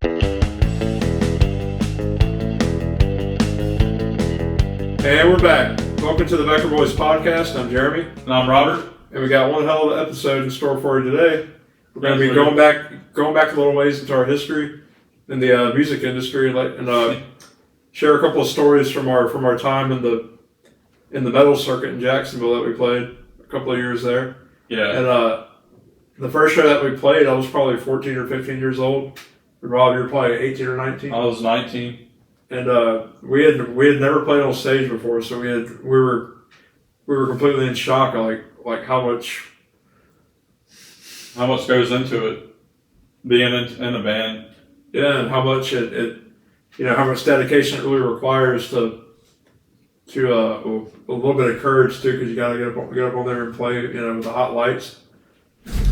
And we're back. Welcome to the Becker Boyz podcast. I'm Jeremy. And I'm Robert. And we got one hell of an episode in store for you today. We're going to be going back a little ways into our history in the music industry and share a couple of stories from our time in the metal circuit in Jacksonville that we played a couple of years there. Yeah. And the first show that we played, I was probably 14 or 15 years old. Rob, you were probably 18 or 19. I was 19. And we had never played on stage before, so we were completely in shock, like how much goes into it, being in a band. Yeah, and how much how much dedication it really requires to a little bit of courage too, because you got to get up on there and play, with the hot lights.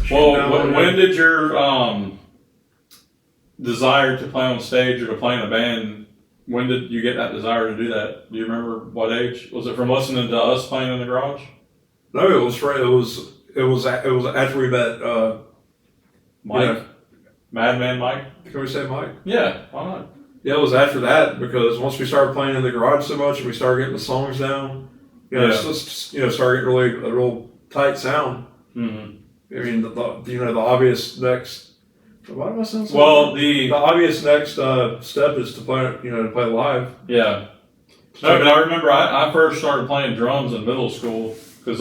Well, when did your desire to play on stage or to play in a band? When did you get that desire to do that? Do you remember what age? Was it from listening to us playing in the garage? No, it was after we met Mike, Madman Mike. Can we say Mike? Yeah, why not? Yeah, it was after that, because once we started playing in the garage so much and we started getting the songs down, started getting a real tight sound. Mm-hmm. I mean, the obvious next. Why am I saying so? Well, the obvious next step is to play live. Yeah. No, but I remember I first started playing drums in middle school because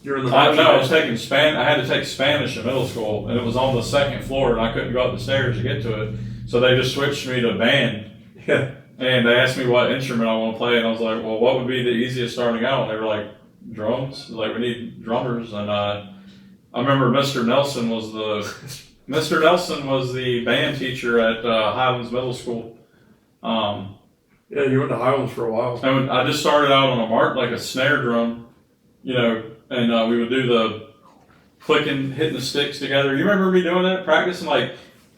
You're in the I was taking I had to take Spanish in middle school, and it was on the second floor, and I couldn't go up the stairs to get to it. So they just switched me to band. Yeah. And they asked me what instrument I want to play, and I was like, well, what would be the easiest starting out? And they were like, drums. Like, we need drummers. And I remember Mr. Nelson was the band teacher at Highlands Middle School. Yeah, you went to Highlands for a while. And I just started out on a snare drum, and we would do the clicking, hitting the sticks together. You remember me doing that, practicing like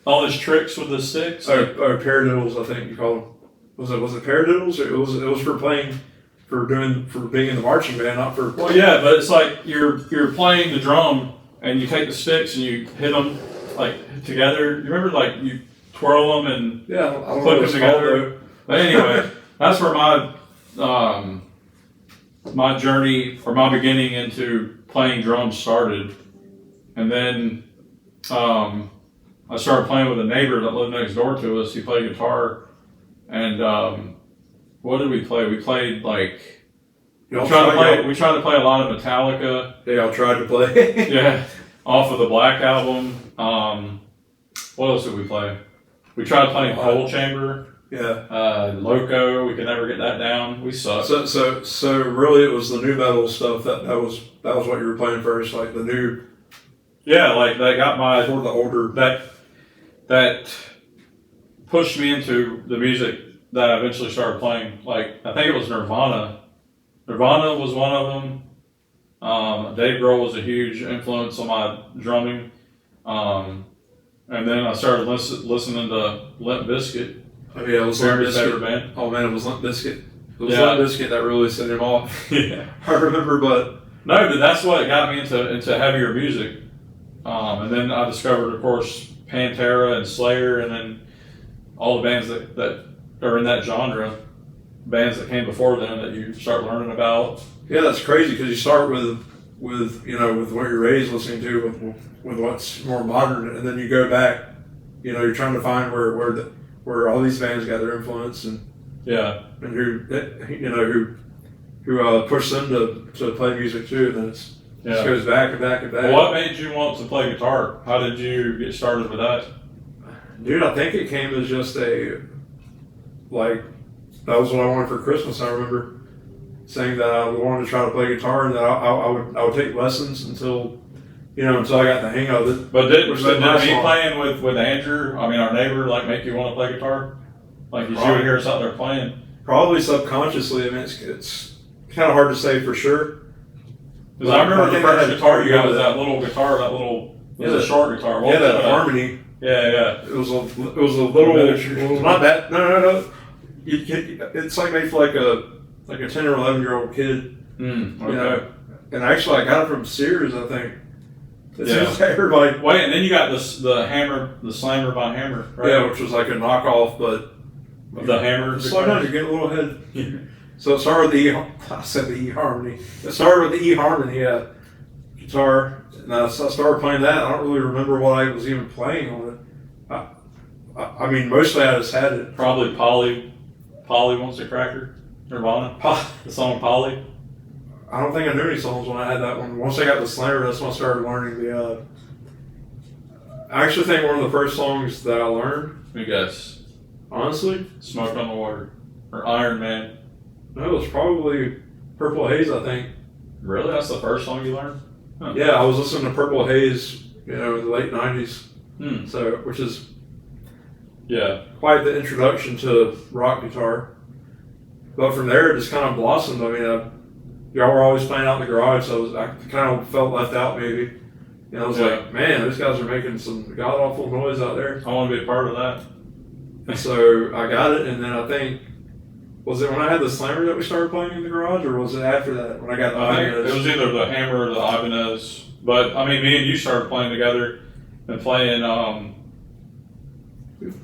all these tricks with the sticks? Or paradiddles, I think you call them. Was it paradiddles? Or it was for playing. For being in the marching band, not for. Well, yeah, but it's like you're playing the drum and you take the sticks and you hit them like together. You remember, like you twirl them and click them together. But anyway, that's where my journey or my beginning into playing drums started, and then I started playing with a neighbor that lived next door to us. He played guitar, and what did we play? We played we tried to play a lot of Metallica. Yeah, I tried to play. Yeah, off of the Black album. What else did we play? We tried playing Coal Chamber. Yeah. Loco. We could never get that down. We sucked. So really, it was the new metal stuff that was what you were playing first, like the new. Yeah, like that got my the older that pushed me into the music that I eventually started playing. Like, I think it was Nirvana. Nirvana was one of them. Dave Grohl was a huge influence on my drumming. And then I started listening to Limp Bizkit. Oh yeah, it was Limp Bizkit. Favorite band. Oh man, it was Limp Bizkit. It was Limp Bizkit that really set him off. Yeah, I remember, but that's what got me into heavier music. And then I discovered, of course, Pantera and Slayer, and then all the bands that are in that genre, bands that came before them that you start learning about. Yeah, that's crazy, because you start with what you're raised listening to, with what's more modern, and then you go back. You're trying to find where all these bands got their influence, and who pushed them to play music too. And then it just goes back and back and back. Well, what made you want to play guitar? How did you get started with that? Dude, I think it came as just that was what I wanted for Christmas. I remember saying that I wanted to try to play guitar, and that I would take lessons until I got the hang of it. But did me playing with Andrew, our neighbor, make you want to play guitar? Like, you would hear us out there playing? Probably subconsciously. I mean, it's kind of hard to say for sure. Because I remember the first guitar you got was that little guitar, a short guitar. That Harmony. Yeah. It was a little, not that. No. It's made for like a 10 or 11-year-old kid. Okay. And actually I got it from Sears, I think. It seems like everybody. Wait, and then you got the hammer, the slammer by Hammer, right? Yeah, which was like a knockoff, but the Hammer. Slow down, you're getting a little ahead. So it started with the I said the E harmony. It started with the E harmony guitar, and I started playing that. I don't really remember what I was even playing on it. I mean, mostly I just had it. Probably Polly Wants a Cracker, Nirvana. The song Polly. I don't think I knew any songs when I had that one. Once I got the slammer, that's when I started learning the. I actually think one of the first songs that I learned. Let me guess. Honestly, Smoke on the Water or Iron Man. No, it was probably Purple Haze, I think. Really? That's the first song you learned? Huh. Yeah, I was listening to Purple Haze, in the late 90s. So, which is quite the introduction to rock guitar. But from there, it just kind of blossomed. I mean, y'all were always playing out in the garage, so I kind of felt left out maybe. I was like, man, these guys are making some god-awful noise out there. I want to be a part of that. And so I got it, and then I think, was it when I had the slammer that we started playing in the garage, or was it after that when I got the Ibanez? It was either the Hammer or the Ibanez. But, I mean, me and you started playing together and playing,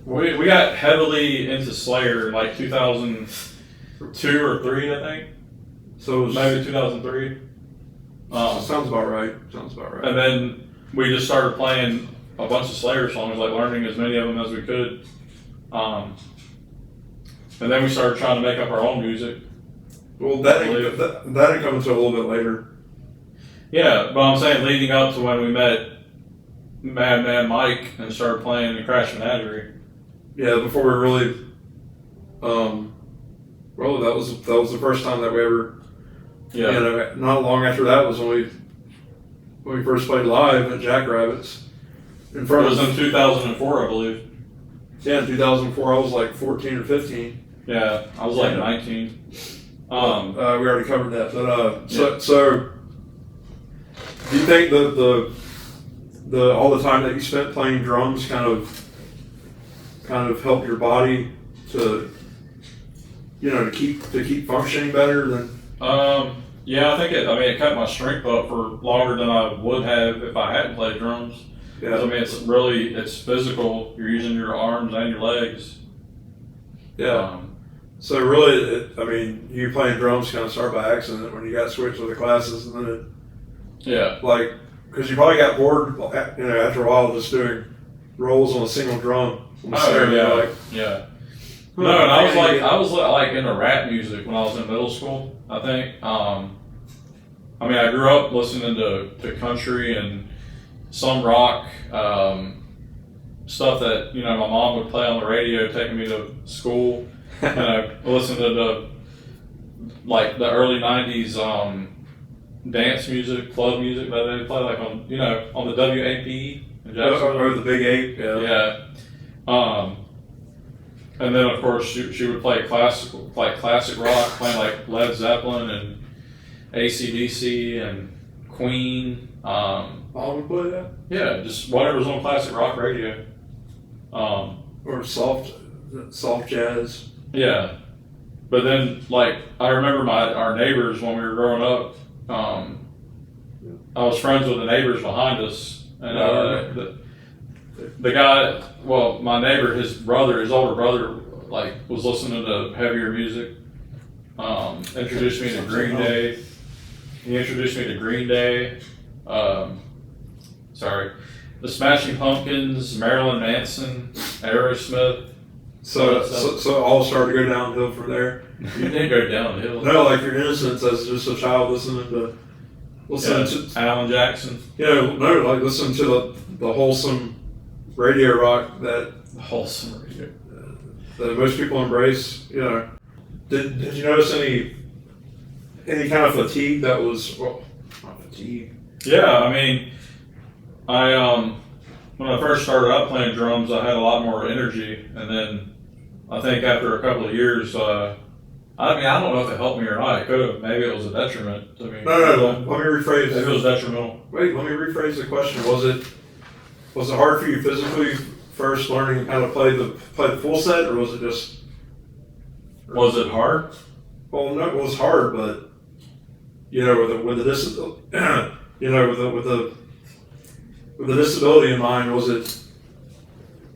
we got heavily into Slayer in like 2002 or 3, I think. So it was maybe 2003. Sounds about right. And then we just started playing a bunch of Slayer songs, like learning as many of them as we could. And then we started trying to make up our own music. Well, that didn't come until a little bit later. Yeah, but I'm saying leading up to when we met Madman Mike and started playing the Crash Menagerie. Yeah, before we really, well, that was the first time that we ever. Yeah. Not long after that was when we first played live at Jackrabbits. It was in 2004, I believe. Yeah, in 2004, I was like 14 or 15. Yeah, I was like 19. We already covered that, but so do you think the all the time that you spent playing drums kind of helped your body to to keep functioning better than? Yeah, I think it kept my strength up for longer than I would have if I hadn't played drums. Yeah. I mean, it's physical. You're using your arms and your legs. Yeah. So really, you playing drums kind of started by accident when you got switched with the classes, and then because you probably got bored, after a while just doing rolls on a single drum. No, and I was like into rap music when I was in middle school, I think. I grew up listening to country and some rock, stuff that, my mom would play on the radio taking me to school. And I listened to the early 90s dance music, club music that they play on the WAPE in Jacksonville. Or the Big 8, yeah. And then of course she would play classic rock, playing like Led Zeppelin and AC/DC and Queen. Mom would play that? Yeah, just whatever's on classic rock radio. Or soft jazz. Yeah, but then I remember our neighbors when we were growing up. I was friends with the neighbors behind us, and the guy, my neighbor, his older brother, was listening to heavier music. Introduced me to Green Day. He introduced me to Green Day. The Smashing Pumpkins, Marilyn Manson, Aerosmith. So all started to go downhill from there. You didn't go downhill. No, like your innocence as just a child listening to Alan Jackson. Listening to the wholesome radio rock that most people embrace. Did you notice any kind of fatigue that was not fatigue? Yeah, when I first started out playing drums, I had a lot more energy, and then I think after a couple of years, I don't know if it helped me or not. It could have. Maybe it was a detriment to me. No. Let me rephrase. Maybe it was detrimental. Wait, let me rephrase the question. Was it hard for you physically first learning how to play the full set, or was it just? Was it hard? Well, no, it was hard, but with the discipline, with the with the disability in mind, was it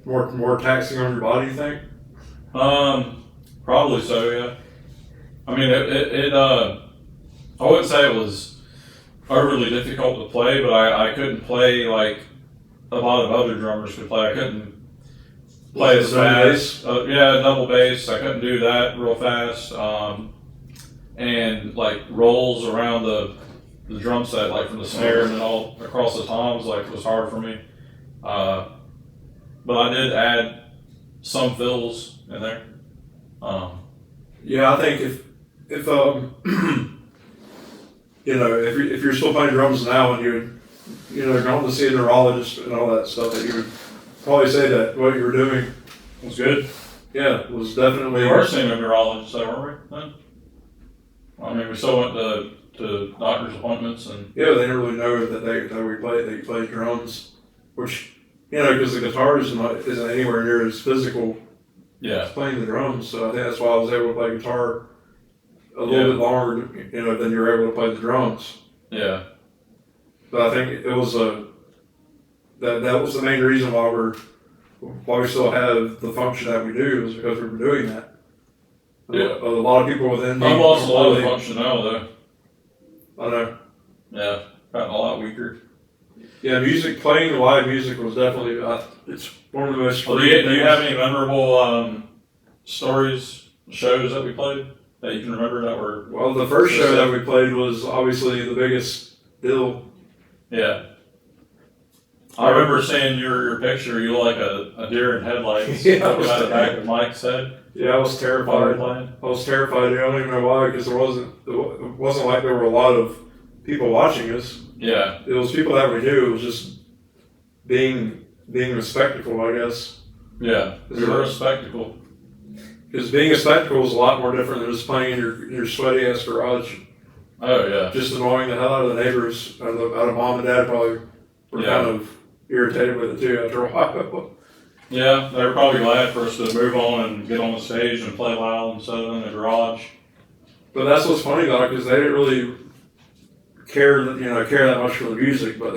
more taxing on your body, you think? Probably so, yeah. I mean, I wouldn't say it was overly difficult to play, but I couldn't play like a lot of other drummers could play. I couldn't play as fast. Yeah, double bass. I couldn't do that real fast. And like rolls around the drum set, like from the snare and then all across the toms, like was hard for me. But I did add some fills in there. Yeah, I think if you know, if you're still playing drums now and you're going to see a neurologist and all that stuff, that you would probably say that what you were doing Was good. yeah, it was definitely. We were seeing a neurologist, though, weren't we? Then? I mean, we still went to doctor's appointments and. Yeah, they didn't really know that you played drums, which, you know, because the guitar isn't anywhere near as physical Yeah. as playing the drums. So I think that's why I was able to play guitar a little bit longer, you know, than you were able to play the drums. Yeah. But I think it was that was the main reason why we still have the function that we do, is because we were doing that. Yeah. A lot of people within I've lost a lot of function now, though. I know. Yeah. Gotten a lot weaker. Yeah, playing live music was definitely, it's one of the most. Well, do you have any memorable stories, shows that we played that you can remember that were? Well, the first show that we played was obviously the biggest deal. Yeah. I remember seeing your picture. You look like a deer in headlights. Yeah, That was at the back of Mike's head. Yeah, I was terrified. I was terrified. I don't even know why, because it wasn't like there were a lot of people watching us. Yeah. It was people that we knew. It was just being a spectacle, I guess. Yeah. We were a spectacle. Because being a spectacle is a lot more different than just playing in your sweaty ass garage. Oh yeah. Just annoying the hell out of the neighbors. Out of mom and dad probably were kind of irritated with it too after a while. Yeah, they were probably glad for us to move on and get on the stage and play loud instead of in the garage. But that's what's funny though, because they didn't really care that much for the music, but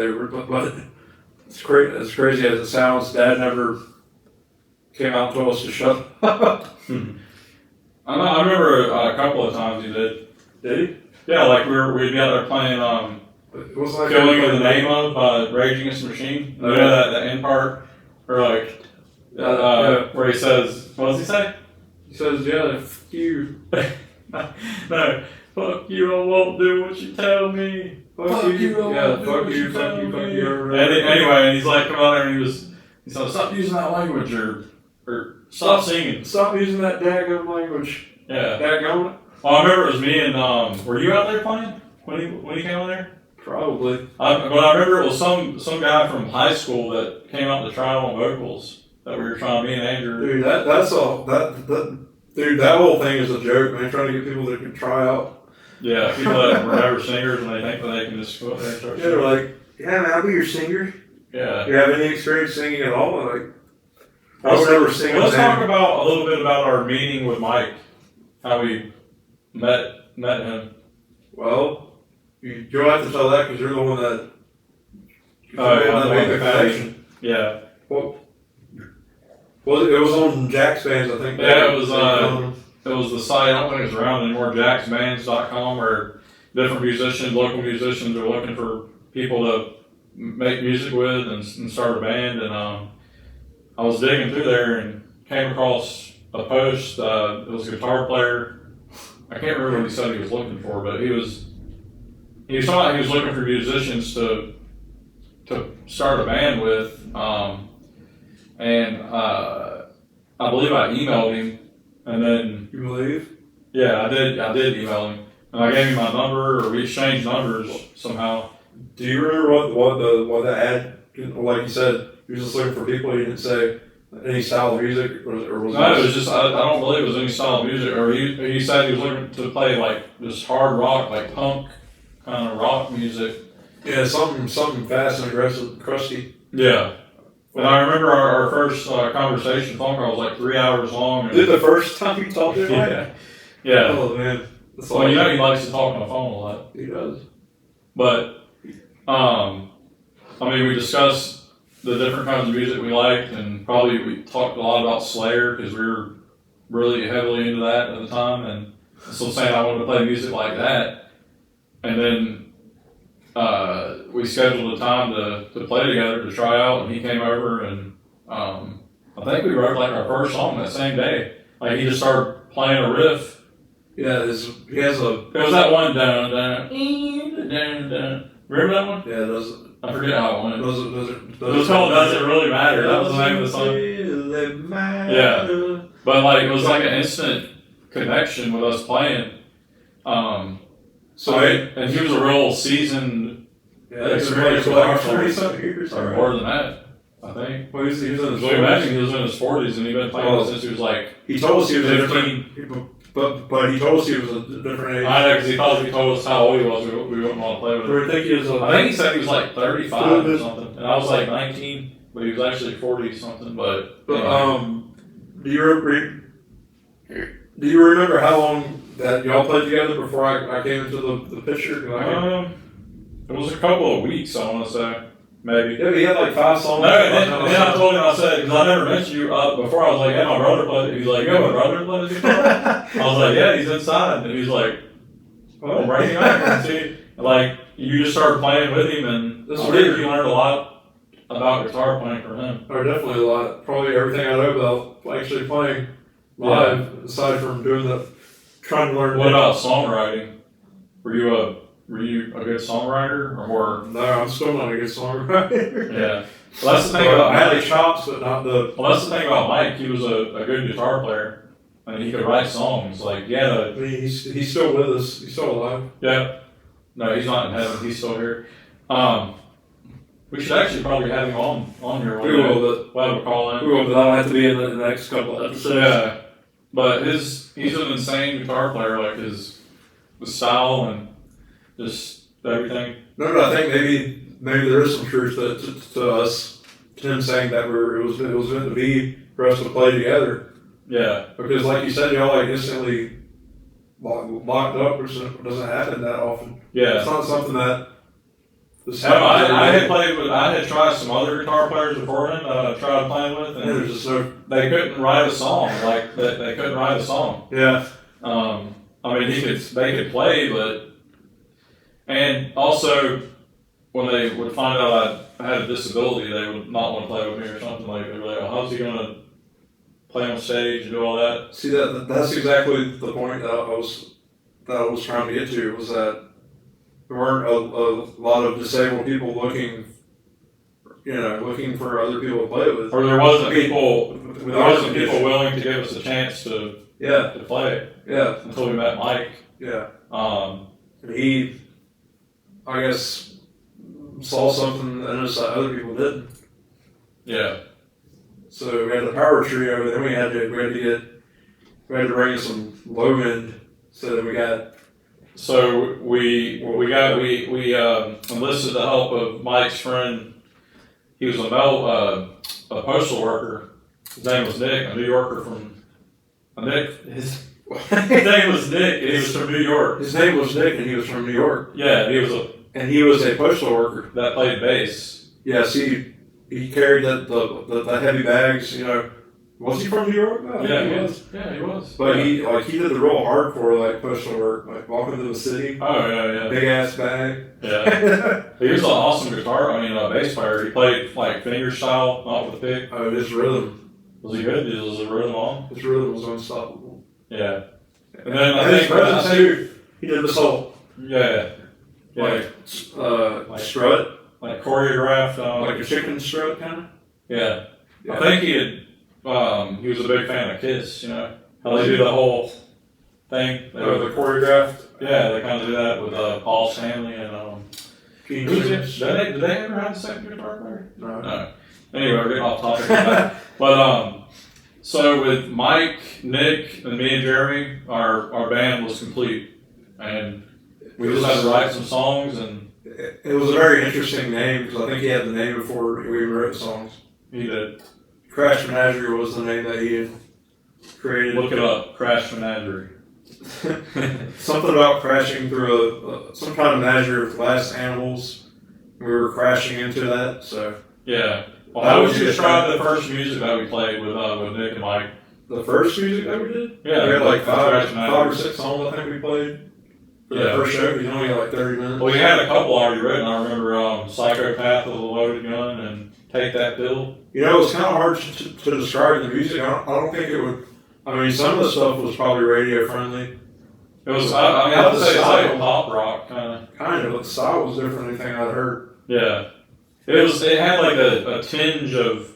it's crazy. As crazy as it sounds, Dad never came out and told us to shut up. I remember a couple of times he did. Did he? Yeah, like we'd be out there playing It was like Killing in the Name of by Rage Against the Machine. You know that end part? Or like, where he says, what does he say? He says, yeah, fuck you. No, fuck you, I won't do what you tell me. Fuck you, yeah, fuck you, fuck you, fuck you. Anyway, and he's like, come out there and he said, stop using that language or stop singing. Stop using that daggone language. Yeah. Daggone. Well, I remember it was me and, were you out there playing when he came out there? Probably. But I remember it was some guy from high school that came out to try out on vocals that we were trying, me and Andrew. Dude, that's all. Dude, that whole thing is a joke, man. Trying to get people that can try out. Yeah, people that were never singers and they think that they can just go up there and start singing. They're like, yeah, man, I'll be your singer. Yeah. Do you have any experience singing at all? Like, I was never singing. Let's talk about a little bit about our meeting with Mike, how we met him. Well, you'll have to tell that because you're the one that. Made the connection. Yeah. Well, it was on Jack's Bands, I think. Yeah, it was the site. I don't think it's around anymore. jacksbands.com, where different musicians, local musicians, are looking for people to make music with and start a band. And I was digging through there and came across a post. It was a guitar player. I can't remember what he said he was looking for, but he was talking about he was looking for musicians to start a band with. And I believe I emailed him, and then You believe? yeah, I did email him, and I gave him my number, or we exchanged numbers somehow. Do you remember what the ad? Like you said, he was just looking for people. He didn't say any style of music, or was No, it was just I don't believe it was any style of music, or he said he was looking to play like this hard rock, like punk kind of rock music. Yeah, something fast and aggressive, crusty. Yeah. And I remember our first conversation phone call was like 3 hours long. Did the first time you talked to him? Yeah. Yeah. Oh man, that's Well, you know he likes to talk on the phone a lot. He does. But I mean, we discussed the different kinds of music we liked, and probably we talked a lot about Slayer because we were really heavily into that at the time, and so saying I wanted to play music like that, and then we scheduled a time to play together to try out, and he came over, and I think we wrote like our first song that same day. Like he just started playing a riff. Yeah, he has a. It was that one down. Remember that one? Yeah, does it? I forget how it went. Does It was called "Does It Really Matter?" That was the name of the song. Really matter. Yeah, but like it was like an instant connection with us playing. So and he was a real seasoned, experienced like guitar 30-something years, or more than that, I think. Well, he was in his So imagine he was in his 40s and he'd been playing since he was like. He told us he was 15. different, but he told us he was a different age. I know, because he told us how old he was. We wouldn't want to play with him. I think he was. I think he said he was like 35 or something, and I was like 19, but he was actually 40 something. But do you remember how long that y'all played together before I came into the picture? It was a couple of weeks, I want to say, maybe. Yeah, he had like 5 songs. No, and then I told him, I said, because I never mentioned you before. I was like, "Yeah, my brother played." He's like, "Yeah, my brother played the guitar." I was like, "Yeah, he's inside," and he's like, "Well, bring him out and see." Like you just started playing with him, and I think you learned a lot about guitar playing from him. Or definitely a lot. Probably everything I know about actually playing live, aside from trying to learn. What about songwriting? Were you a good songwriter or more? No, I'm still not a good songwriter. Yeah. Well, that's the thing about I had Mike. the chops, but not the. Well, that's the thing about Mike. He was a good guitar player, and he could write songs. Like, I mean, he's still with us. He's still alive. Yeah. No, he's not in heaven. He's still here. We should actually probably have him on here. We will, but we'll have a call in. we will, but that'll have to be in the next couple of episodes. Yeah. But he's an insane guitar player. Like the style and just everything. No, but I think maybe there is some truth to us, to him saying that it was meant to be for us to play together. Yeah. Because like you said, y'all like instantly locked up, which doesn't happen that often. Yeah. It's not something that. I had tried some other guitar players before him that I tried playing with, and there's just no. they couldn't write a song. Like they couldn't write a song. Yeah. I mean, they could play, and also when they would find out I had a disability, they would not want to play with me or something. Like they were like, "Oh, how's he gonna play on stage and do all that?" See that's exactly the point that I was trying to get to, was that there weren't a lot of disabled people looking for other people to play with. Or there wasn't people willing to give us a chance to play. Yeah. Until we met Mike. Yeah. And he, I guess, saw something in us that other people didn't. Yeah. So we had the power trio, then we had to bring in some low end, so that we got. So we enlisted the help of Mike's friend. He was a postal worker. His name was Nick, a New Yorker from Nick. His name was Nick, and he was from New York. His name was Nick, and he was from New York. Yeah, he was a postal worker that played bass. Yes, he carried the heavy bags. Was he from New York? No, yeah, he was. Yeah, he was. But he did the real hardcore postal work, like walking to the city. Oh yeah. Big ass bag. Yeah. He was an awesome bass player. He played like finger style, not with a pick. Oh, his rhythm. Was he good? Was the rhythm on? His rhythm was unstoppable. Yeah. And then I think too. He did the soul. Yeah. Like strut. Like choreographed. Like a chicken strut kind of. Yeah. I think he was a big fan of Kiss, how they do the whole thing. The choreographed? Yeah, they kind of do that with Paul Stanley and Did they ever have the second guitar player? No. Anyway, we're getting off topic. But so with Mike, Nick, and me and Jeremy, our band was complete, and we just had to write some songs. And it was a very interesting name, because I think he had the name before we even wrote the songs. He did. Crash Menagerie was the name that he had created. Look it up, Crash Menagerie. Something about crashing through some kind of menagerie with glass animals We were crashing into that, so. Yeah. Well, how would you describe the first music that we played with Nick and Mike? The first music that we did? Yeah. We had like five or six songs I think we played for the first show. We only had like 30 minutes. Well, we had a couple already written. I remember Psychopath with a Loaded Gun and Take That Pill. You know, it's kind of hard to describe the music. I don't think it would. I mean, some of the stuff was probably radio friendly. It was, I would say it's like pop rock, kind of. Kind of, but the style was different than anything I'd heard. Yeah. It had like a tinge of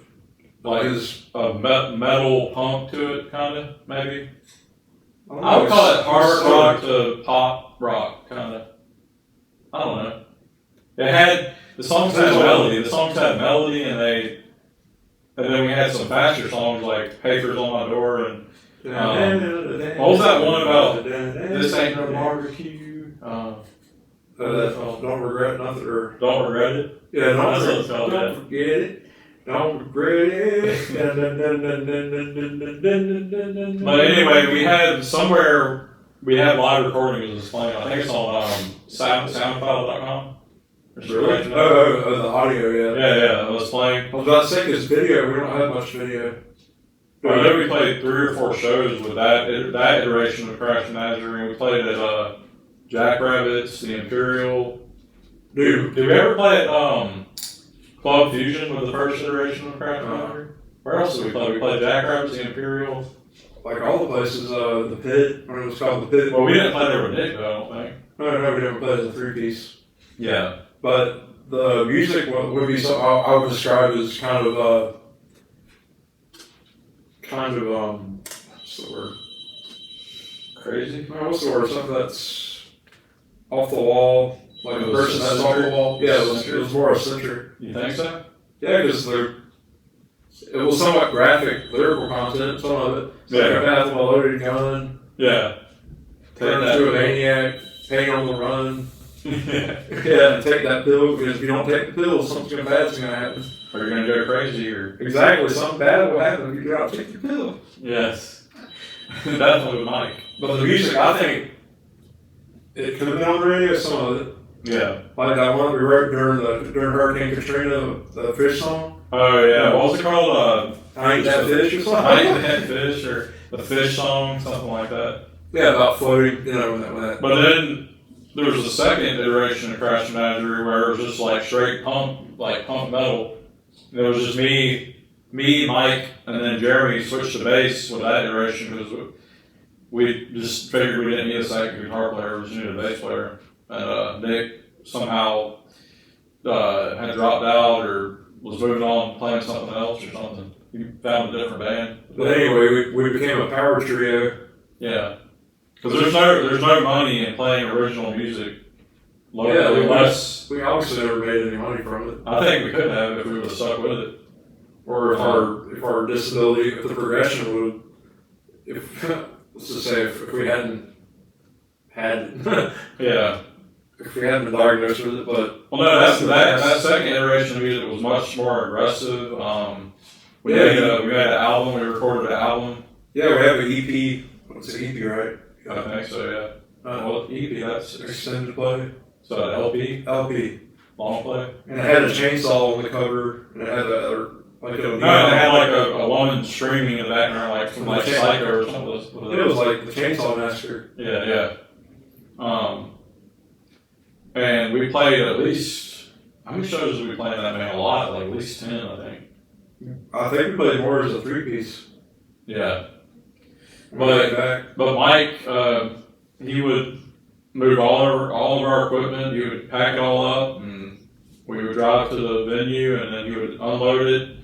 like a metal punk to it, kind of, maybe. I would call it hard rock to pop rock, kind of. I don't know. It had, the songs had melody. The songs had melody, and then we had some faster songs like Papers on My Door and what was that one about? This ain't no barbecue. Don't regret nothing, or Don't regret it. Yeah, don't forget it. Don't regret it. But anyway, we had live recordings of this playing. I think it's on soundfile.com. Really? The audio, yeah. Yeah, it was playing. I was about to say, because video, we don't have much video. I know we played 3 or 4 shows with that iteration of Crash Menagerie. We played at Jackrabbits, the Imperial. Dude, did we ever play at Club Fusion with the first iteration of Crash Menagerie? Where else did we play? We played Jackrabbits, the Imperial. Like all the places, the Pit, when it was called the Pit. Well, we didn't play there with Nick, though, I don't think. No, we never played as a 3-piece. Yeah. But the music would be something I would describe as kind of what's the word? Crazy? No, what's the word? Something that's off the wall, like a person that's off the wall. Yeah, it was more eccentric. You think so? Yeah, because it was somewhat graphic, lyrical content, some of it. Psychopath with a loaded gun. Yeah. Turn into a maniac, hang on the run. Yeah, and take that pill, because if you don't take the pill, something bad's going to happen. Or you're going to go crazy, or... Exactly, something bad will happen if you don't take your pill. Yes. Definitely with Mike. But the music, I think, it could have been on the radio, some of it. Yeah. Like that one we wrote during Hurricane Katrina, the fish song. Oh, yeah. What was it called? I Ain't That Fish or something? I Ain't That Fish, or the Fish Song, something like that. Yeah, about floating, when that. But then there was a second iteration of Crash Menagerie where it was just like straight punk metal. It was just me, Mike, and then Jeremy switched to bass with that iteration because we just figured we didn't need a second guitar player, we just needed a bass player. And Nick somehow had dropped out or was moving on playing something else or something. He found a different band. But anyway, we became a power trio. Yeah. Because there's no money in playing original music. Yeah, we obviously never made any money from it. I think we could have if we would have stuck with it. Or if our disability, if the progression would, let's just say if we hadn't had, yeah, if we hadn't been diagnosed with it, but well, no, that second iteration of music was much more aggressive. We made an album. We recorded an album. Yeah, we have an EP. What's an EP, right? I think so. Yeah. Well, EP, that's extended play. So an LP, long play, and it had a chainsaw on the cover, and it had it had like a woman screaming in the background, like from like Psycho or something. It was like the Chainsaw Massacre. Yeah. And we played at least, how many shows did we play in that band? A lot, like at least 10, I think. I think we played more as a 3-piece. Yeah. But Mike, he would move all of our equipment. He would pack it all up, and we would drive to the venue, and then he would unload it,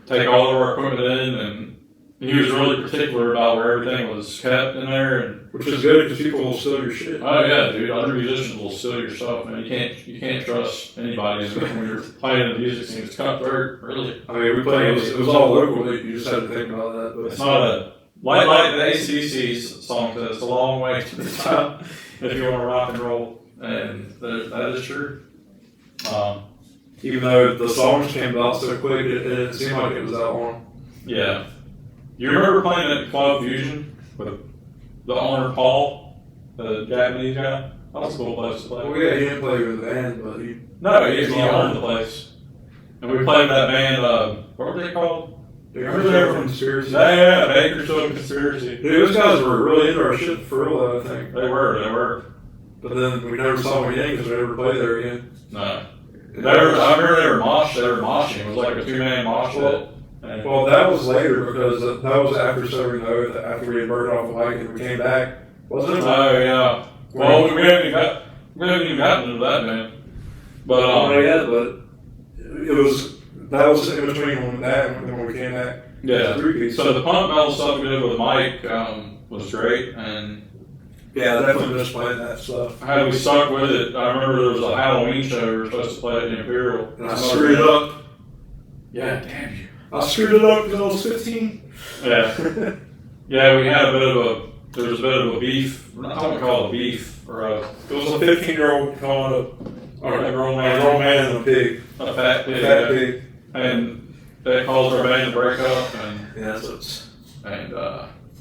take all of our equipment in, and he was really particular about where everything was kept in there. And which is good because people will steal your shit. Oh yeah, dude! Other musicians will steal your stuff, man. You can't trust anybody when you're playing the music scene. It's cutthroat, really. I mean, we played. It was all local. You just had to think about that. But it's not a like the AC/DC song says. It's a long way to the top if you want to rock and roll, and that is true. Even though the songs came out so quick, it didn't seem like it was that long. Yeah. You remember playing at Club Fusion with the owner Paul, the Japanese guy? That was a cool place to play. Well, yeah, he didn't play with the band, but he. No, he owned the place. And we played that band, what were they called? Remember they were from Conspiracy? Yeah, Baker Boyz Conspiracy. Dude, those guys were really into our shit for real, I think. They were. But then we never saw them again because we never played there again. No. I remember they were moshing. It was like a 2-man mosh pit. Well, that was later because that was after Sobering the Oath, after we had burned off the mic and we came back. Wasn't it? Oh, yeah. Well, we haven't even gotten into that, man. But, that was in between that and when we came back. Yeah. So the punk metal stuff we did with Mike was great, and yeah, definitely just playing that stuff. how we stuck with it. I remember there was a Halloween show we were supposed to play at the Imperial, and I screwed it up. Yeah, damn you! I screwed it up because I was 15. Yeah, yeah. We had there was a bit of a beef. I don't call it a beef, or it was a 15-year-old calling a grown man and a pig, a fat pig, pig. And that caused our band to break up, and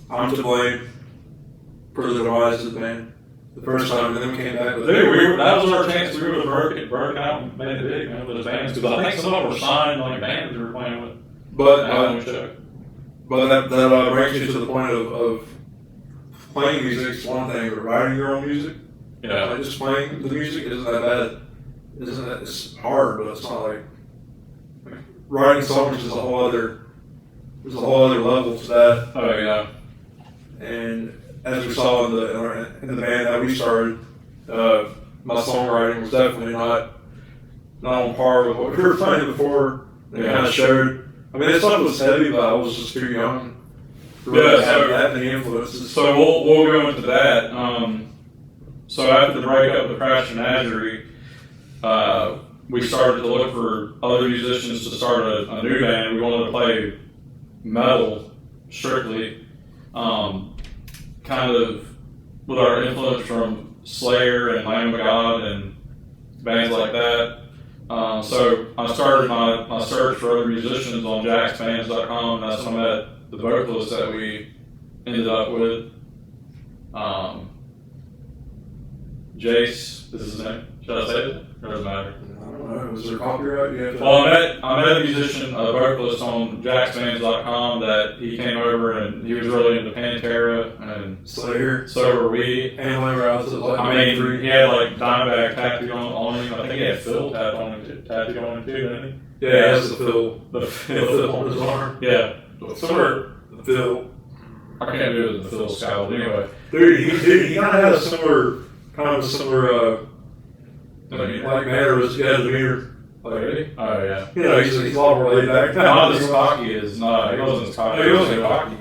I'm to blame for the demise of the band. The first time, and then we came back with dude, that was our chance. We would have broken out and made it big, man, with the bands, because I think some of them were signed like bands we were playing with. But that brings you to the point of playing music is one thing, but writing your own music, like just playing the music isn't that bad. It's hard, but it's not like writing songs is a whole other level to that. Oh yeah. And as we saw in the band that we started, my songwriting was definitely not on par with what we were playing before. It kind of showed. I mean, this stuff was heavy, but I was just too young to really have that many influences. So we'll go into that. So after the breakup of Crash Menagerie, we started to look for other musicians to start a new band. We wanted to play metal strictly, kind of with our influence from Slayer and Lamb of God and bands like that. So I started my search for other musicians on jacksbands.com, and that's when I met the vocalist that we ended up with. Jace, this is his name. Should I say it? Or does it matter? I don't know. Was there copyright? Well, I met a musician, a vocalist on jacksbands.com that he came over and he was really into Pantera and Slayer. So were we. And Lamb of God. I mean, he had like Dimebag tattooed on him. I think he had Phil tattooed on him too, didn't he? Yeah, he has the Phil. The Phil on his arm. Yeah. Somewhere. The Phil. I can't do it with the Phil scowl anyway. Dude, he kind of had a similar like mannerisms. He had a demeanor. Like, really? Oh yeah. You know, he's a lot more laid back. Not as cocky as he wasn't as cocky. He wasn't cocky.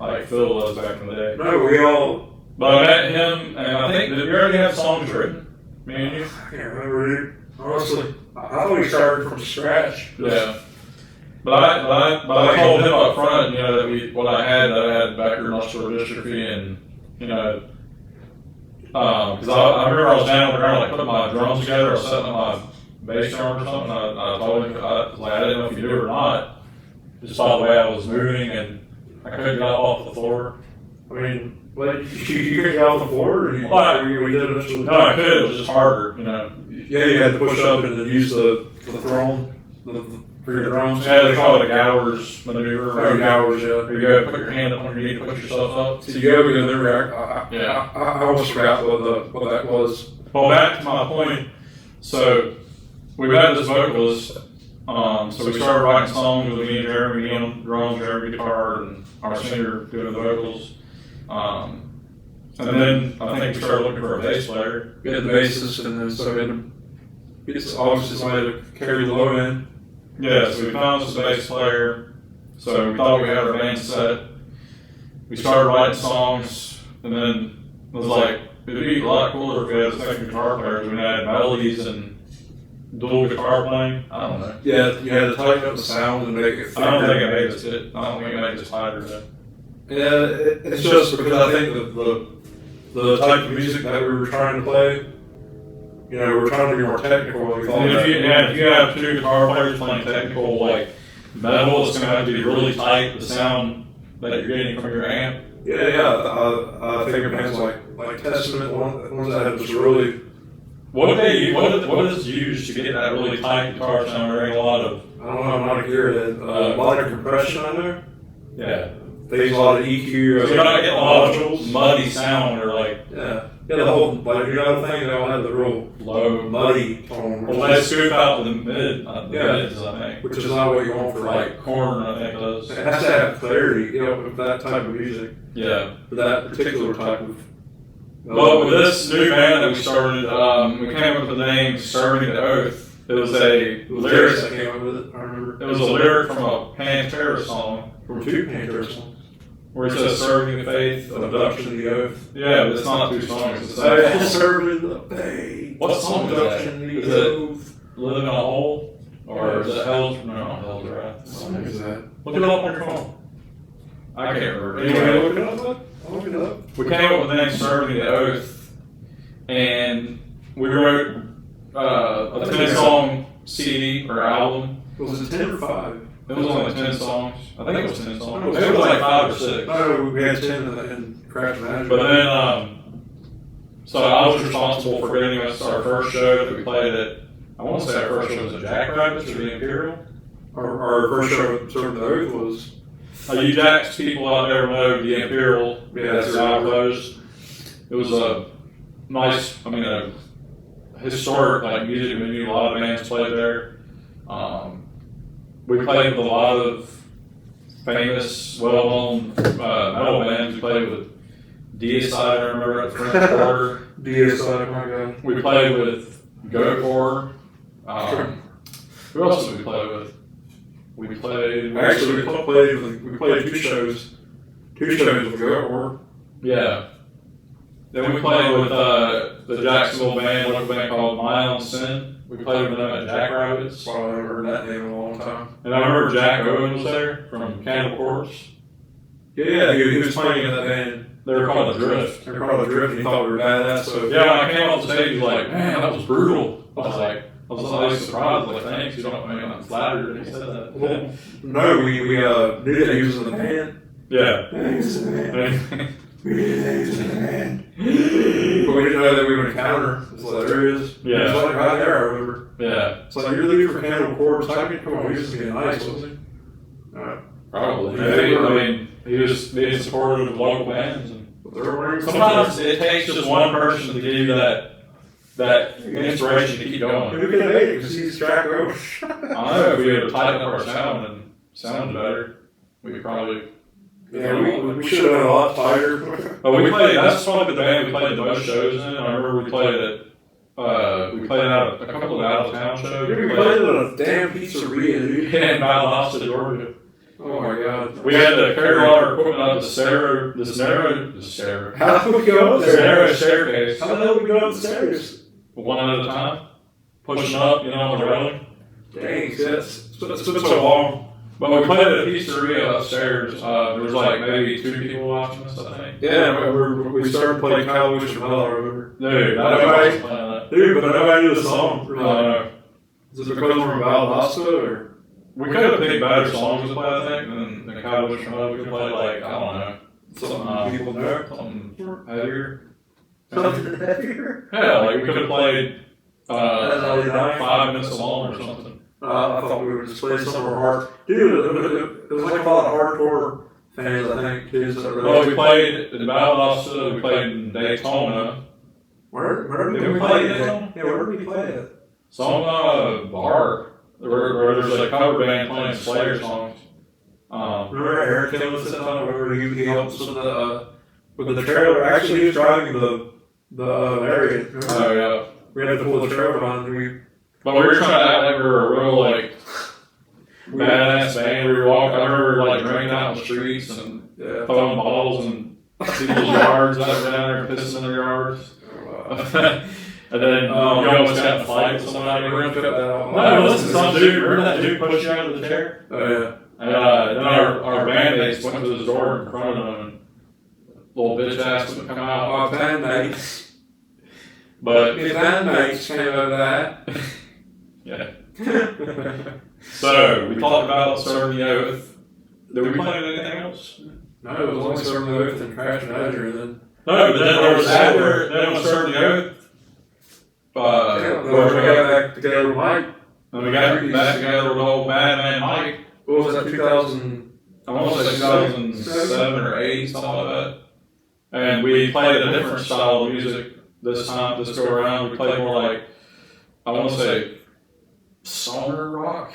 Like Phil was back in the day. No, we all. But I met him, and I think did we already have songs written? Me and you? I can't remember, dude. Honestly, I thought we started from scratch. Yeah. But I told him up front, you know, that I had Becker muscular dystrophy, and you know, because I remember I was down on the ground, like putting my drums together, I was setting up my bass drum or something. I told him, I didn't know if you do it or not, just by the way I was moving, and I couldn't get up off the floor. I mean, what, you couldn't get off the floor, or you did it? No, I could. It was just harder, you know. Yeah, you had to push up and then use the throne for your drums. Yeah, they call it a Gowers maneuver. Gowers, yeah. Where you go put your hand up on your knee to push yourself up. So you go in there. I almost forgot what that was. Well, back to my point. So we met this vocalist. So we started writing songs with me and Jeremy on drums, Jeremy guitar, and our singer doing the vocals. And then I think we started looking for a bass player. We had the bassist, and then so we had to get obviously somebody to carry the low end. Yeah, so we found this bass player. So we thought we had our band set. We started writing songs, and then it was like, it'd be a lot cooler if we had a second guitar player. We had melodies and dual guitar playing. I don't know. Yeah, you had to tighten up the sound and make it thicker. I don't think it made us it. I don't think it made us tighter though. Yeah, it's just because I think the type of music that we were trying to play, you know, we were trying to be more technical than we thought. If you have two guitar players playing technical like metal, it's going to have to be really tight, the sound that you're getting from your amp. I think of bands like Testament, ones that have just really. What is used to get that really tight guitar sound? There ain't a lot of. I don't know. I'm not a gearhead. A lot of compression on there. Yeah. They use a lot of EQ. So you're not getting a lot of muddy sound or like. Yeah. Yeah, the whole, like, you know the thing, they all have the real low, muddy tone. Well, they scoop out the mids, I think. Which is not what you want for, like, corn, I think does. It has to have clarity, you know, with that type of music. Yeah. For that particular type of. But with this new band that we started, we came up with the name Serving the Oath. It was a lyric. I came up with it, I remember. It was a lyric from a Pantera song. From two Pantera songs. Where it says serving the faith, abduction of the oath. Yeah, but it's not two songs. It's serving the faith. What song is that? Is it Living in a Hole? Or is it Hell's Wrath? What song is that? Look it up on your phone. I can't remember. Anyway, look it up. I'll look it up. We came up with the name Serving the Oath, and we wrote a 10-song CD or album. Was it 10 or 5? It was only 10 songs. I think it was 10 songs. It was like 5 or 6. No, we had 10 in Crash Magic. But then, so I was responsible for getting us our first show that we played at, I want to say our first show was at Jackrabbits or the Imperial. Our first show at Serving the Oath was. You Jacks people out there know the Imperial. Yeah, that's now closed. It was a nice, a historic like music venue. A lot of bands played there. We played with a lot of famous, well-known metal bands. We played with Deicide, I remember at the French Quarter. Deicide, my God. We played with Goatcore. Who else did we play with? We played. Actually, we played 2 shows. 2 shows with Goatcore. Yeah. Then we played with the Jacksonville band, local band called My Own Sin. We played with them at Jackrabbits. Well, I haven't heard that name in a long time. And I remember Jack Owen was there from Cannibal Corpse. Yeah, he was playing in that band. They were called The Drift. They were called The Drift, and he thought we were badass. So yeah, when I came off the stage, he was like, "Man, that was brutal." I was surprised, like, thanks. You don't, I'm flattered that he said that. Well, no, we knew that he was in the band. Yeah. He was in the band. We knew that he was in the band. But we didn't know that we would encounter. It's like, there he is. Yeah. He was like right there, I remember. Yeah. It's like, you're leaving for Cannibal Corpse. I can come on, he was just being nice, wasn't he? Probably. He was being supportive of local bands. And sometimes it takes just one person to give you that inspiration to keep going. Who could have made it? Because he's Jack Owen. I know if we had tightened up our sound and sounded better, we probably. Yeah, we should have been a lot tighter. But we played. That's probably the band we played the most shows in. I remember we played at. We played out a couple of out of town shows. We played at a damn pizzeria, dude. In Valdosta, Georgia. Oh my God. We had to carry all our equipment up this narrow. How did we go up This there? narrow staircase. How the hell did we go up the stairs? One at a time, pushing up, on the railing. Dang, it's been so long. But we played at a pizzeria upstairs. There was like maybe 2 people watching us, I think. Yeah, we started playing Kyle Wish from Hell, I remember. Dude, but nobody knew the song. No. Is it because we're in Valdosta, or? We could have picked better songs to play, I think, than Kyle Wish from Hell. We could play like, I don't know. Something people know. Something heavier. Something heavier? Yeah, like we could have played 5 5 minutes long or something. I thought we would just play somewhere hard. Dude, it was like a lot of hardcore fans, I think, kids that really. Well, we played in Valdosta, we played in Daytona. Where did we play Daytona? Yeah, where did we play it? Some bar where there's a cover band playing Slayer songs. Remember Eric came with us that time? Remember he helped us with the trailer? Actually, he was driving the area. Oh, yeah. We had to pull the trailer on. But we were trying to act like we were a real, like, badass band. We were walking, I remember, like, drinking out in the streets and throwing balls in people's yards out down there, pissing in their yards. And then you almost got in a fight with somebody. We're going to cut that out. No, listen, some dude, remember that dude pushed you out of the chair? Oh, yeah. And then our bandmates went to his door and confronted him, and little bitch ass would come out. Our bandmates. But his bandmates came over that. Yeah. So we talked about serving the oath. Did we play anything else? No, it was only Serving the Oath and Crash and Azure, and then. No, but then there was after, then was Serving the Oath. We got back together with Mike. And we got back together with old Madman Mike. What was that, 2000? I want to say 2007 or 8, something like that. And we played a different style of music this time, this go around. We played more like, I want to say, stoner rock,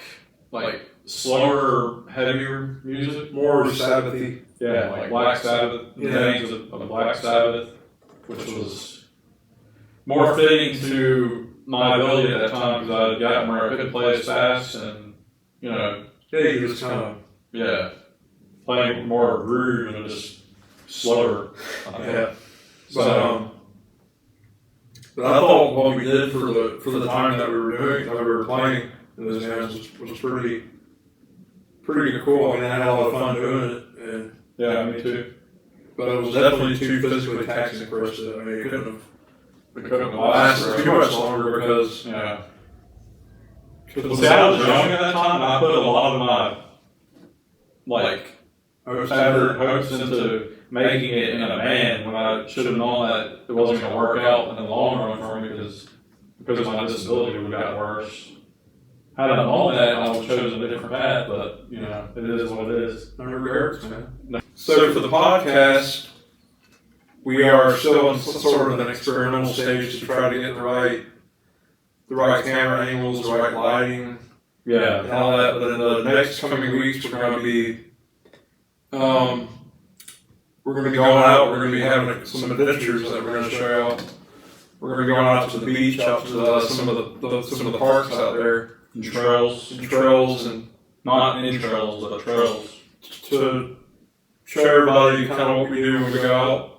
like slower, heavier music. More Sabbathy. Yeah, like Black Sabbath, the days of Black Sabbath, which was more fitting to my ability at that time because I had gotten where I could play as fast and, you know. Yeah, he was kind of. Yeah, playing more groove and just slower. Yeah. But I thought what we did for the time that we were doing, that we were playing in those bands was pretty cool. I mean, I had a lot of fun doing it. And, yeah, me too. But it was definitely too physically taxing for us. I mean, it couldn't have lasted lasted too much longer because. Yeah. See, I was young at that time, and I put a lot of my hopes into making it in a band when I should have known that it wasn't going to work out in the long run for me because my disability would have gotten worse. Had I known that, I would have chosen a different path, but, you know, it is what it is. No regrets, man. So for the podcast, we are still in sort of an experimental stage to try to get the right camera angles, the right lighting, Yeah. and all that. But in the next coming weeks, we're going to be going out. We're going to be having some adventures that we're going to show y'all. We're going to be going out to the beach, out to some of the parks out there, And trails. and Not in trails, but trails. to show everybody kind of what we do when we go out.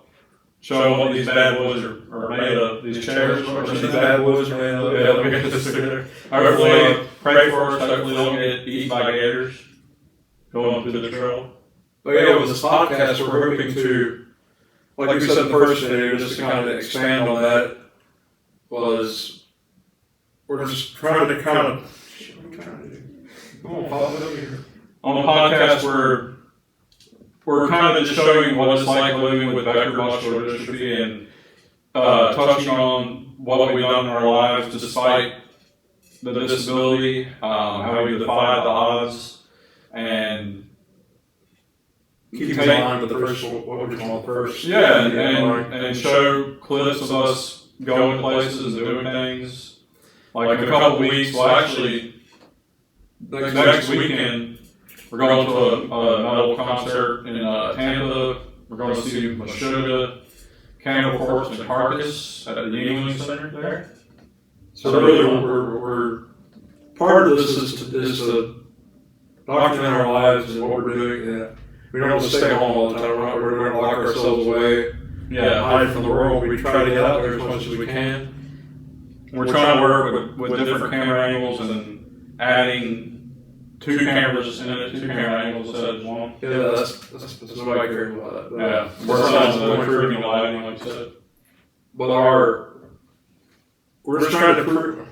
Show them what these bad boys are made of. These chairs. What these bad boys are made of. Yeah, let me get this together. Hopefully, pray for us. Hopefully, they'll get eaten by gators going through the trail. But yeah, with this podcast, we're hoping to, like we said in the first video, just to kind of expand on that, was we're just trying to kind of. What are we trying to do? Come on, pop it over here. On the podcast, we're kind of just showing what it's like living with Becker muscular dystrophy and touching on what we've done in our lives despite the disability, how we defied the odds, and Keep in mind with the first, what we're doing first. yeah, and show clips of us going places and doing things. Like in a couple weeks, well, actually, next weekend, we're going to a metal concert in Tampa. We're going to see Meshuggah, Cannibal Corpse, and Carcass at the Yingling Center there. So really, we're part of this is to document our lives and what we're doing. Yeah. We don't just stay home all the time. We're going to lock ourselves away. Yeah, hide from the world. We try to get out there as much as we can. we're trying to work with different camera angles and adding two cameras in it, two camera angles instead of one. Yeah, that's what I care about that. But, Yeah, we're trying to improve the lighting, like you said. But we're just trying to prove.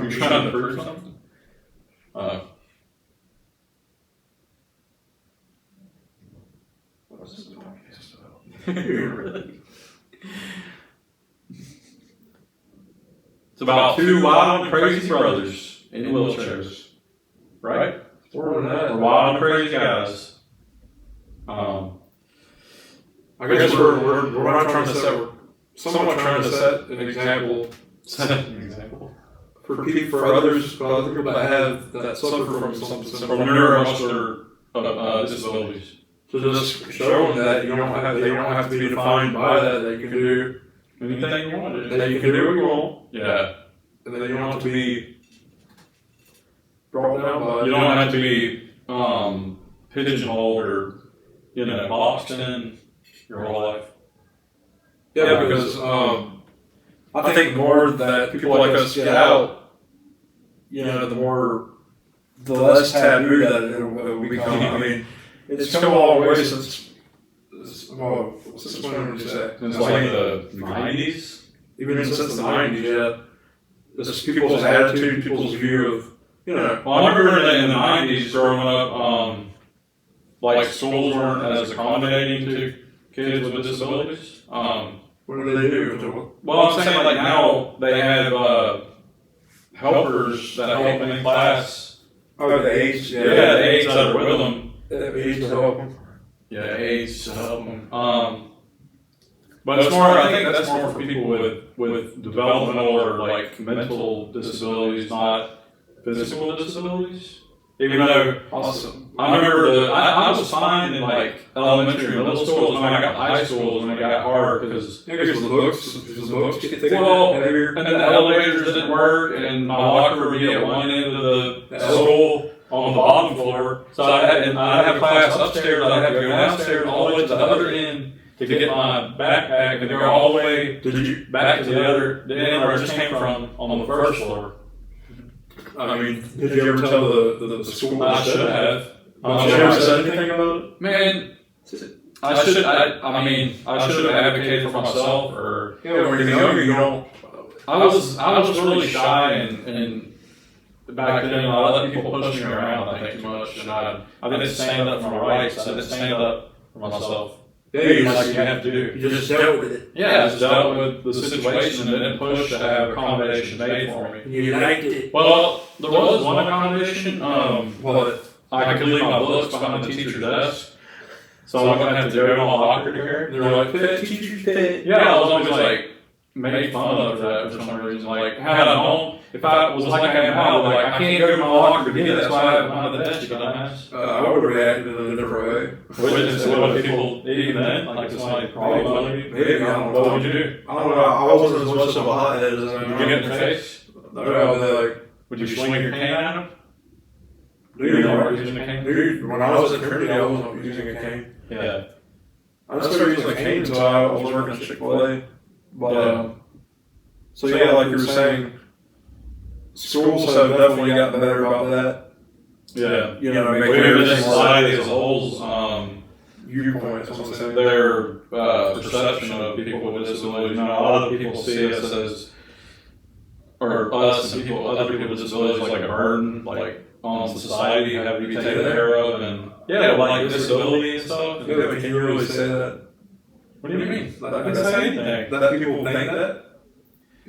You're trying to prove something? What's this podcast about? It's about two wild and crazy brothers in wheelchairs, right? More than that. We're wild and crazy guys. I guess we're not trying to set. We're somewhat trying to set an example. For others that have that suffer from some neuromuscular disabilities. to just show them that they don't have to be defined by that. They can do Anything you want to do. that. You can do what you want, Yeah. and they don't have to be brought down by. You don't have to be pigeonholed or boxed in your whole life. Yeah, because I think the more that people like us get out, the less taboo that it will become. I mean, it's come a long way since when did you say? Since like the 90s? Even since the 90s, yeah. This people's attitude, people's view of, Well, I remember in the 90s growing up, like schools weren't as accommodating to kids with disabilities. What do they do? Well, I'm saying like now they have helpers that help in class. Oh, the aides. Yeah, the aides that are with them. The aides to help them. Yeah, aides to help them. But it's more. I think that's more for people with developmental or like mental disabilities, not physical disabilities. Even though Awesome. I remember I was fine in like elementary and middle school, and when I got to high school is when it got hard because I guess the books get thicker. well, and the elevators didn't work, and my locker would be at one end of the school on the bottom floor. So I'd have class upstairs, I'd have to go downstairs all the way to the other end to get my backpack and go all the way back to the other end where it just came from on the first floor. I mean, did you ever tell the school? I should have. Did you ever say anything about it? Man, I should have advocated for myself, or When you're younger, you don't. I was really shy and back then I let people push me around. I think too much, and I didn't stand up for my rights. I didn't stand up for myself. Yeah, Like you have to do. You just dealt with it. Yeah, I just dealt with the situation and didn't push to have accommodations made for me. You liked it. Well, there was one accommodation. What? I could leave my books behind the teacher's desk, so I wouldn't have to go to my locker to carry. They were like, pet, teacher's pet. Yeah, I was always like made fun of for that for some reason. Like, had I known, if I was like I am now, like I can't go to my locker to get it, that's why I have it behind the desk, you dumbass. I would have reacted in a different way. Which what people even then, like if somebody probably Maybe, I don't know. what would you do? I don't know. I wasn't as much of a hothead as I am. Would you get in their face? No, I'd be like, Would you swing your cane at them? dude, You weren't using a cane? dude, when I was in Trinity, I wasn't using a cane. Yeah. I just started using a cane until I was working at Chick-fil-A. But, so yeah, like you were saying, schools have definitely gotten better about that. Yeah. You know, But making even in everything society as a whole, viewpoint, that's what I'm saying. their perception of people with disabilities. You know, a lot of people see us as, or us and other people with disabilities like a burden, like on society, have to be taken care of, and like disability and stuff. Yeah, but can you really say that? What do you mean? I can say anything. That people think that?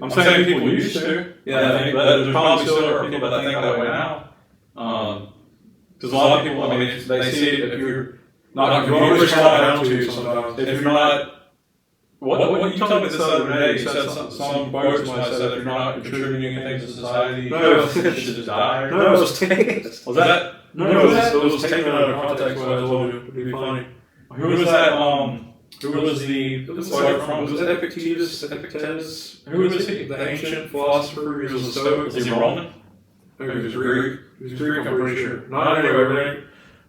I'm saying people used to. Yeah, I think that there's probably still are people that think that way now. Because a lot of people, I mean, they see it if you're not You always computer call down savvy, to sometimes. if you're not. What you told me this other day? You said some quote somebody said if you're not contributing anything to society, No. you should just die. No, it was taken. Was that? It was taken out of context when I told you. It'd be funny. Who was that? Who was the? It was Epictetus. Who was he? The ancient philosopher. He was a Stoic. Was he Roman? He was Greek. He was Greek, I'm pretty sure. Not anyway, right?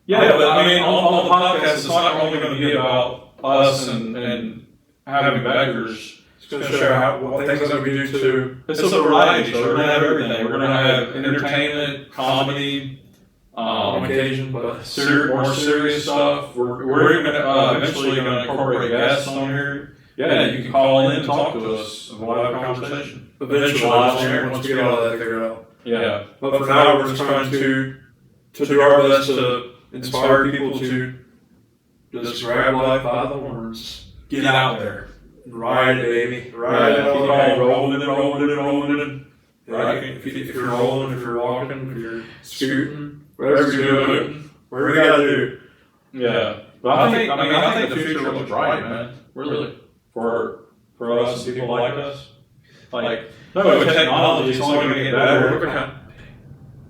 Yeah, but I mean, on the podcast, it's not only going to be about us and having beggars. It's going to show what things that we do too. It's a variety show. We're going to have everything. We're going to have entertainment, comedy, On occasion, but more serious stuff. We're even eventually going to incorporate guests on here. Yeah, you can call in and talk to us, and we'll have a conversation. eventually, once we get all that figured out. Yeah. But for now, we're just trying to do our best to inspire people to just grab life by the horns. Get out there. Ride it, baby. Ride it all day. Rolling it. Right? If you're rolling, if you're walking, if you're scooting, whatever you're doing, whatever you gotta do. Yeah. But I think the future looks bright, man. Really. For us, people like us. Like, no, with technology, it's only going to get better.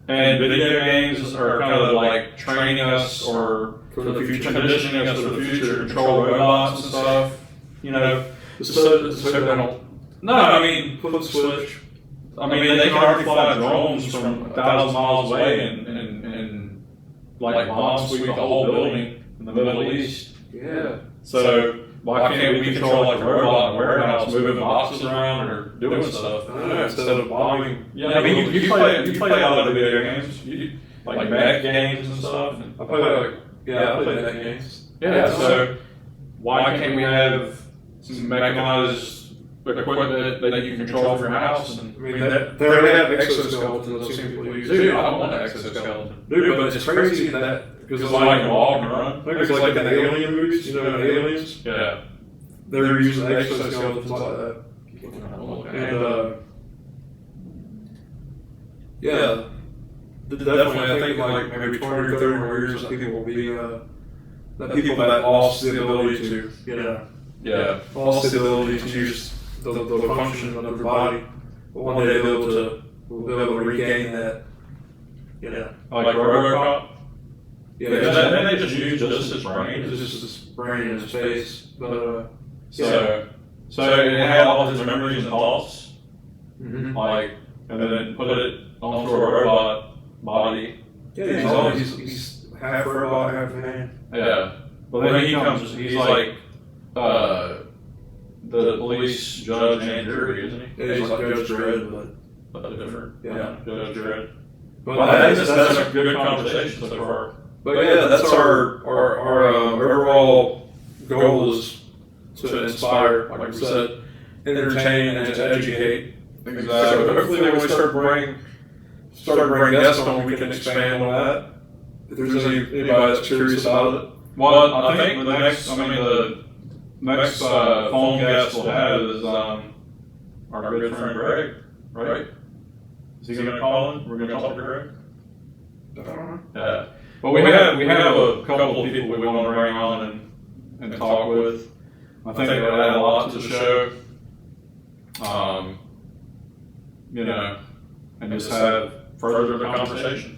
And video games are kind of like training us or For the future. conditioning us for the future, control robots and stuff. You know, So they don't no, I mean, flip the switch. I mean, they can already fly drones from 1,000 miles away and like bomb sweep the whole building in the Middle East. Yeah. So why can't we control like a robot in a warehouse, moving boxes around or doing stuff? I don't know, instead of bombing. Yeah, I mean, you play a lot of video games, like bad games and stuff. I play I play that games. Yeah, so why can't we have some mechanized equipment that you can control from your house. And I mean, they have exoskeletons I've seen people use. dude, I want an exoskeleton. Dude, but it's crazy that because it's like a walk and run. It's like in the alien movies, you know, in Aliens. Yeah. They're using exoskeletons like that. And yeah, definitely. I think like maybe 20 or 30 more years, that people will be that people that lost the ability to, lost the ability to use the function of their body. But one day they'll be able to regain that. Like RoboCop. Yeah, then they just use just his brain. It's just his brain and his face. But so it had all his memories and thoughts, mm-hmm. And then put it onto a robot body. Yeah, he's half robot, half man. Yeah. But then he comes, he's like the police judge and jury, isn't he? Yeah, he's like Judge Dredd, but different. Yeah, Judge Dredd. But that's a good conversation so far. But yeah, that's our overall goal is to inspire, like we said, entertain and to educate. Exactly. So hopefully when we start bringing guests on, we can expand on that. If there's anybody that's curious about it. Well, I think the next phone guest we'll have is our good friend Greg, right? Is he going to call in? We're going to talk to Greg? I don't know. Yeah. But we have a couple of people we want to bring on and talk with. I think they would add a lot to the show. And just have further the conversation.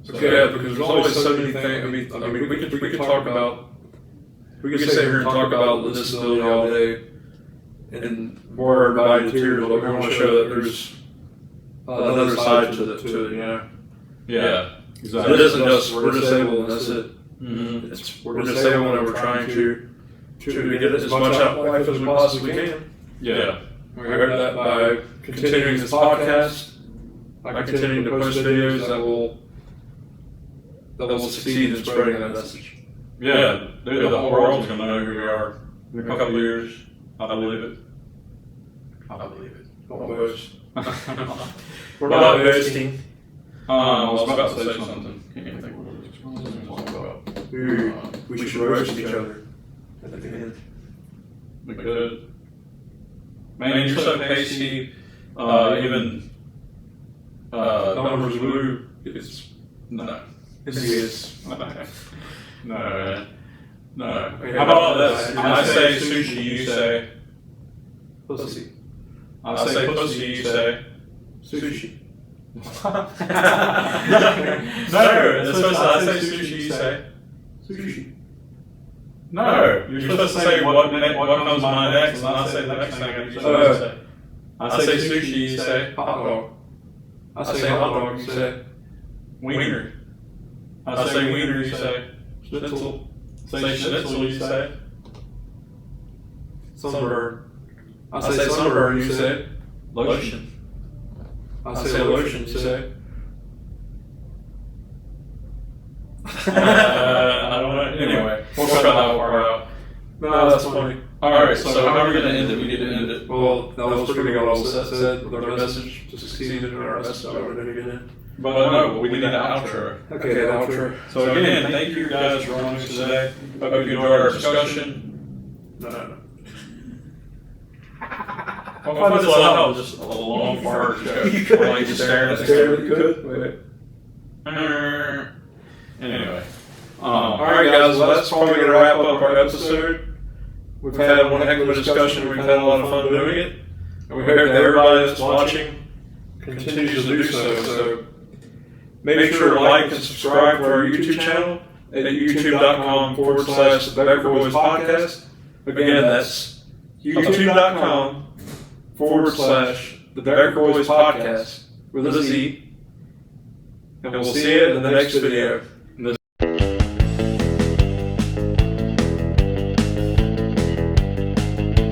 Yeah, because there's always so many things. I mean, we could talk about. We could sit here and talk about the disability all day, and bore everybody to tears. But we want to show that there's another side to it, you know. Yeah, exactly. It isn't just we're disabled and that's it. Mm-hmm. It's we're disabled and we're trying to get as much out of life as we possibly can. Yeah. We hope that by continuing this podcast, by continuing to post videos, that will succeed in spreading that message. Yeah, dude, the whole world's going to know who we are in a couple of years. I believe it. Almost. We're not boasting. I was about to say something. Can't think what it was. We should roast each other at the end. We could. Man, you're so pasty. Even Numbers blue. It's no. It's yes. No. How about this? I say sushi, you say Pussy. I say pussy, you say Sushi. No, it's supposed to. I say sushi, you say Sushi. No, you're supposed to say what comes to mind next, and I say the next thing you're supposed to say. I say sushi, you say hot dog. I say hot dog, you say wiener. I say wiener, you say schnitzel. Say schnitzel, you say Sunburn. I say sunburn, you say lotion. I say lotion, you say I don't know. Anyway, we'll cut that part out. No, that's funny. Alright, so how are we going to end it? We need to end it. Well, that was pretty good all said with our message to succeed in our message. But no, we need an outro. Okay, the outro. So again, thank you guys for joining us today. Hope you enjoyed our discussion. No. Well, I just thought it was just a long fart joke. Like just staring at the camera. Wait. Anyway. Alright guys, well that's probably going to wrap up our episode. We've had one heck of a discussion, we've had a lot of fun doing it, and we hope that everybody that's watching continues to do so. Make sure to like and subscribe to our YouTube channel at youtube.com/The Becker Boyz Podcast. Again, that's youtube.com/The Becker Boyz Podcast with a Z. And we'll see you in the next video.